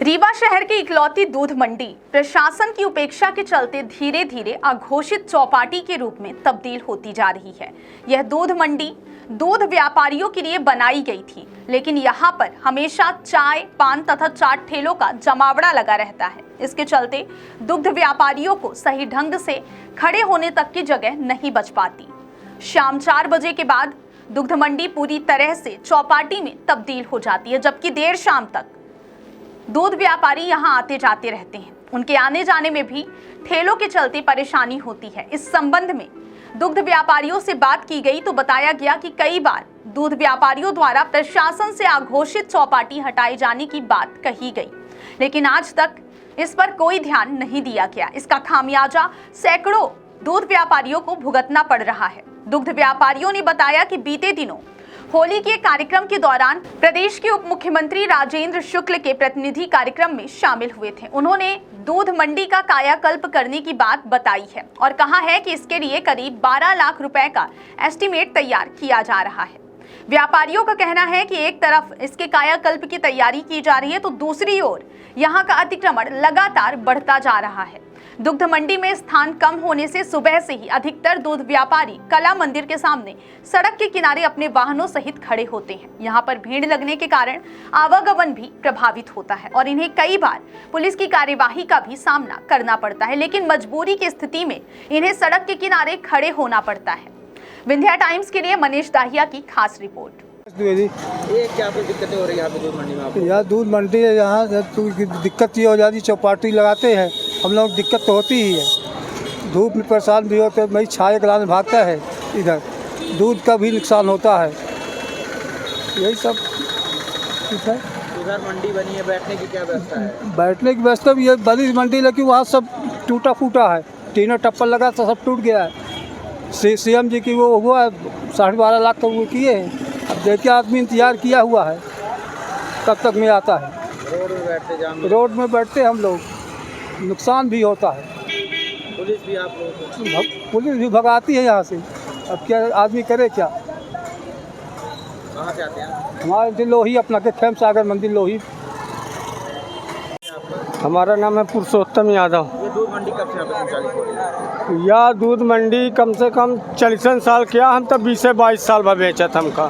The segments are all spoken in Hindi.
रीवा शहर की इकलौती दूध मंडी प्रशासन की उपेक्षा के चलते धीरे धीरे अघोषित चौपाटी के रूप में तब्दील होती जा रही है। यह दूध मंडी दूध व्यापारियों के लिए बनाई गई थी, लेकिन यहाँ पर हमेशा चाय, पान तथा चाट ठेलों का जमावड़ा लगा रहता है। इसके चलते दुग्ध व्यापारियों को सही ढंग से खड़े होने तक की जगह नहीं बच पाती। शाम 4 बजे के बाद दुग्ध मंडी पूरी तरह से चौपाटी में तब्दील हो जाती है, जबकि देर शाम तक दूध व्यापारी यहां आते जाते रहते हैं। उनके आने जाने में भी ठेलों के चलते परेशानी होती है। इस संबंध में दुग्ध व्यापारियों से बात की गई तो बताया गया कि कई बार दूध व्यापारियों द्वारा प्रशासन से अघोषित चौपाटी हटाए जाने की बात कही गई, लेकिन आज तक इस पर कोई ध्यान नहीं दिया गया। इसका खामियाजा सैकड़ों दूध व्यापारियों को भुगतना पड़ रहा है। दुग्ध व्यापारियों ने बताया कि बीते दिनों होली के कार्यक्रम के दौरान प्रदेश के उप मुख्यमंत्री राजेंद्र शुक्ल के प्रतिनिधि कार्यक्रम में शामिल हुए थे। उन्होंने दूध मंडी का कायाकल्प करने की बात बताई है और कहा है कि इसके लिए करीब 12 लाख रुपए का एस्टीमेट तैयार किया जा रहा है। व्यापारियों का कहना है कि एक तरफ इसके कायाकल्प की तैयारी की जा रही है तो दूसरी ओर यहाँ का अतिक्रमण लगातार बढ़ता जा रहा है। दुग्ध मंडी में स्थान कम होने से सुबह से ही अधिकतर दूध व्यापारी कला मंदिर के सामने सड़क के किनारे अपने वाहनों सहित खड़े होते हैं। यहाँ पर भीड़ लगने के कारण आवागमन भी प्रभावित होता है और इन्हें कई बार पुलिस की कार्यवाही का भी सामना करना पड़ता है, लेकिन मजबूरी की स्थिति में इन्हें सड़क के किनारे खड़े होना पड़ता है। विंध्या टाइम्स के लिए मनीष दाहिया की खास रिपोर्ट। ये क्या दिक्कतें हो रही है यहाँ पे दूध मंडी में आपको? यहाँ दूध मंडी है, यहाँ दिक्कत ये हो जाती, चौपाटी लगाते हैं हम लोग, दिक्कत तो होती ही है। धूप में परेशान भी होते हैं, भाई छाया गलाने भागता है, इधर दूध का भी नुकसान होता है। यही सब ठीक है। इधर मंडी बनी है, बैठने की क्या व्यवस्था है? बैठने की व्यवस्था भी ये बड़ी मंडी, लेकिन वहाँ सब टूटा फूटा है, टीना टप्पल लगा तो सब टूट गया है। सीएम जी की वो हुआ है 12.5 लाख का वो किए हैं। अब देखिए आदमी इंतजार किया हुआ है कब तक में आता है। रोड में बैठते हम लोग, नुकसान भी होता है। पुलिस भी आप लोगों को पुलिस भी भगाती है यहाँ से। अब क्या आदमी करे क्या? कहाँ से आते हैं? हमारे लोही अपना के खेम सागर मंदिर लोही। हमारा नाम है पुरुषोत्तम यादव। ये दूध मंडी कब से संचालित हो रही है? यह दूध मंडी कम से कम 40 साल किया, हम तब 20 से 22 साल में बेचा था हमका।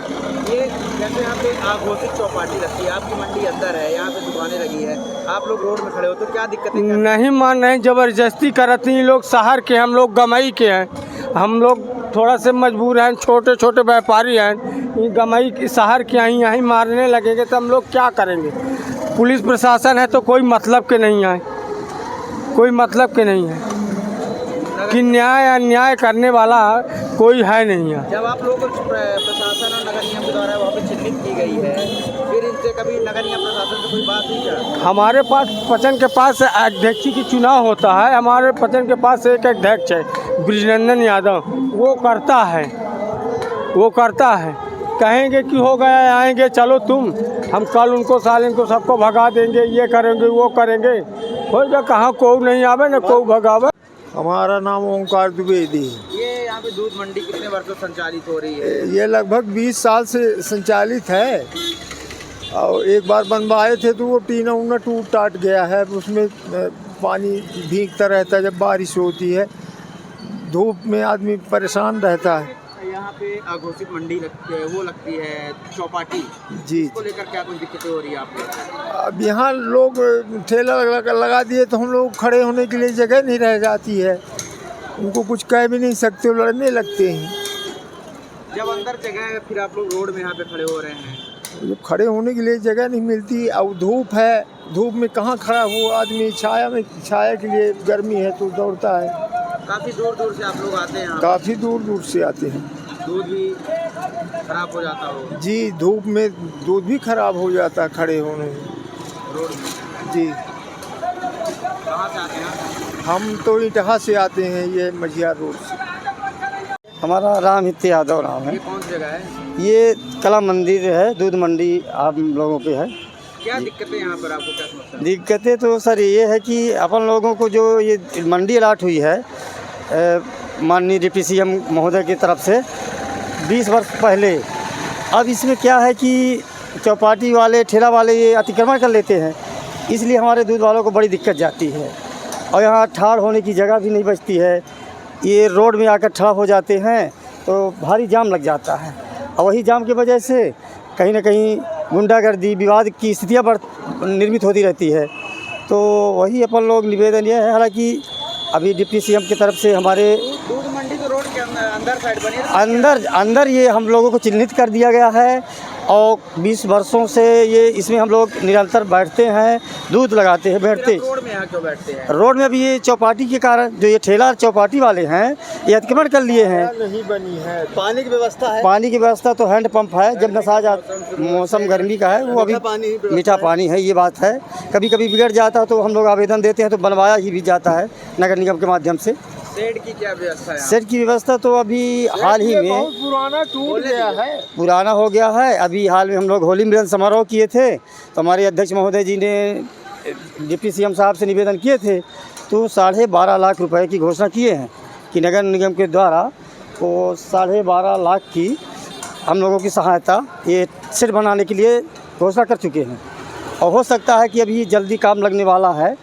ये जैसे यहाँ पे आघोषित चौपाटी लगती है, आपकी मंडी अंदर है, यहाँ पे दुकानें लगी है, आप लोग रोड में खड़े हो तो क्या दिक्कतें? नहीं मान रहे, जबरदस्ती करती हैं लोग। शहर के हम लोग गमई के हैं, हम लोग थोड़ा से मजबूर हैं, छोटे छोटे व्यापारी हैं। ये गमई शहर के यहीं मारने लगेंगे तो हम लोग क्या करेंगे? पुलिस प्रशासन है तो कोई मतलब के नहीं है, कोई मतलब के नहीं है कि न्याय अन्याय करने वाला कोई है नहीं है। जब आप लोगों को प्रशासन और नगर निगम के द्वारा वहाँ पे चिन्हित की गई है, फिर इनसे कभी नगर निगम प्रशासन से कोई बात नहीं कर? हमारे पास पचन के पास अध्यक्ष की चुनाव होता है, हमारे पचन के पास एक अध्यक्ष है ब्रिजनंदन यादव, वो करता है। कहेंगे कि हो गया, आएंगे, चलो तुम, हम कल उनको सालिन को सबको भगा देंगे, ये करेंगे वो करेंगे। होगा कहाँ कोई नहीं आवे न कोई भगावे। हमारा नाम ओंकार द्विवेदी है। ये यहाँ पे दूध मंडी कितने वर्षों संचालित हो रही है? ये लगभग 20 साल से संचालित है और एक बार बनवाए थे तो वो टीना उना टूट टाट गया है, उसमें पानी भीगता रहता है जब बारिश होती है, धूप में आदमी परेशान रहता है। यहाँ पे अघोषित मंडी लगती है, वो लगती है चौपाटी जी, इसको लेकर क्या कुछ दिक्कतें हो रही है आपको? अब यहाँ लोग ठेला लगा दिए तो हम लोग खड़े होने के लिए जगह नहीं रह जाती है, उनको कुछ कह भी नहीं सकते, लड़ने लगते हैं। जब अंदर जगह है फिर आप लोग रोड में यहाँ पे खड़े हो रहे हैं? जब खड़े होने के लिए जगह नहीं मिलती और धूप है, धूप में कहाँ खड़ा हो आदमी, छाया के लिए गर्मी है तो दौड़ता है। काफ़ी दूर दूर से आप लोग आते हैं? काफ़ी दूर दूर से आते हैं। दूध भी खराब हो जाता हो? जी, धूप में दूध भी खराब हो जाता है खड़े होने में। रोड में? जी। कहाँ से आते हैं? हम तो इटहा से आते हैं, ये मझिया रोड से। हमारा राम हित्य यादव नाम है। ये कौन सी जगह है? ये कला मंदिर है, दूध मंडी आप लोगों पे है। क्या दिक्कतें यहाँ पर आपको क्या समस्या है? दिक्कतें तो सर ये है कि अपन लोगों को जो ये मंडी अलाट हुई है माननीय डिप्टी सीएम महोदय की तरफ से 20 वर्ष पहले, अब इसमें क्या है कि चौपाटी वाले ठेला वाले ये अतिक्रमण कर लेते हैं इसलिए हमारे दूध वालों को बड़ी दिक्कत जाती है। और यहाँ ठाड़ होने की जगह भी नहीं बचती है, ये रोड में आकर ठड़ा हो जाते हैं तो भारी जाम लग जाता है। और वही जाम की वजह से कहीं ना कहीं गुंडागर्दी विवाद की स्थितियाँ निर्मित होती रहती है। तो वही अपन लोग निवेदन ये है, हालांकि अभी डिप्टी सीएम की तरफ से हमारे दूध मंडी तो रोड के अंदर साइड बनी है, अंदर ये हम लोगों को चिन्हित कर दिया गया है और 20 वर्षों से ये इसमें हम लोग निरंतर बैठते हैं, दूध लगाते हैं, बैठते। रोड में यहाँ क्यों बैठते हैं? रोड में अभी ये चौपाटी के कारण जो ये ठेला चौपाटी वाले हैं ये अतिक्रमण कर लिए हैं। नहीं बनी है। पानी की व्यवस्था है? पानी की व्यवस्था तो हैंड पंप है, जब नशा मौसम गर्मी का है वो अभी मीठा पानी है, ये बात है। कभी कभी बिगड़ जाता है तो हम लोग आवेदन देते हैं तो बनवाया ही भी जाता है नगर निगम के माध्यम से। शेड की क्या व्यवस्था है? शेड की व्यवस्था तो अभी हाल ही में पुराना टूट गया है, पुराना हो गया है। अभी हाल में हम लोग होली मिलन समारोह किए थे तो हमारे अध्यक्ष महोदय जी ने डिप्टी सीएम साहब से निवेदन किए थे तो 12.5 लाख रुपए की घोषणा किए हैं कि नगर निगम के द्वारा वो 12.5 लाख की हम लोगों की सहायता ये शेड बनाने के लिए घोषणा कर चुके हैं। और हो सकता है कि अभी जल्दी काम लगने वाला है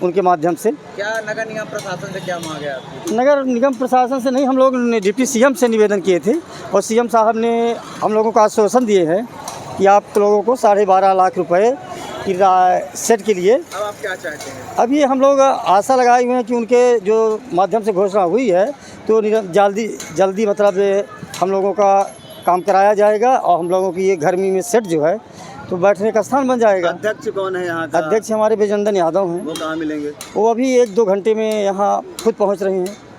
उनके माध्यम से। क्या नगर निगम प्रशासन से क्या मांगे आपकी? नगर निगम प्रशासन से नहीं, हम लोग ने डिप्टी सीएम से निवेदन किए थे और सीएम साहब ने हम लोगों को आश्वासन दिए हैं कि आप लोगों को 12.5 लाख रुपए की सेट के लिए। अब आप क्या चाहते हैं? अभी हम लोग आशा लगाए हुए हैं कि उनके जो माध्यम से घोषणा हुई है तो जल्दी मतलब हम लोगों का काम कराया जाएगा और हम लोगों की ये गर्मी में सेट जो है तो बैठने का स्थान बन जाएगा। अध्यक्ष कौन है यहाँ का? अध्यक्ष हमारे विजयनंदन यादव हैं। वो कहाँ मिलेंगे? वो अभी 1-2 घंटे में यहाँ खुद पहुँच रहे हैं।